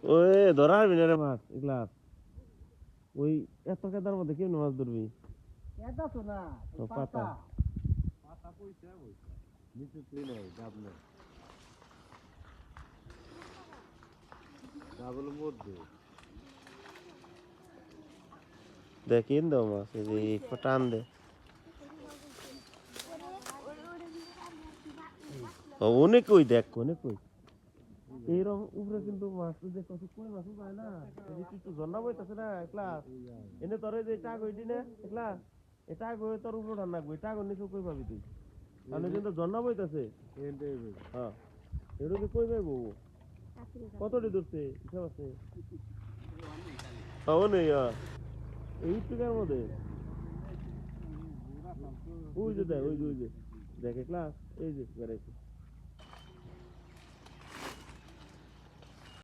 ওই ধরা হবি না রে মাছ এগুলা ওই এত কেদার মধ্যে কেমন মাছ ধরবি এটা তো না ও পাতা পাতা পয়সা নিচে তুই নাই ডাব নেই ডাবল মধ্যে দেখিন দাও মাছ এই যে টান দে অনেক ওই দেখ অনেক ওই এইরকম উপরে কিন্তু মাছ যে কত কই মাছ পায় না একটু ঝর্ণা বইতেছে না একলা এনে তোর যে টাক হইটি না একলা এই টাক হয়ে তোর উপরে ঠান্ডা রাখবো টাক নিচে কই পাবি তুই তাহলে কিন্তু ঝর্ণা বইতেছে হ্যাঁ এটা কি কই পাইবো কতটি ধরছে হিসাব আছে তাও নেই এই টাকার মধ্যে ওই যে দেখ ওই যে দেখ ক্লাস এই যে বেড়াইছে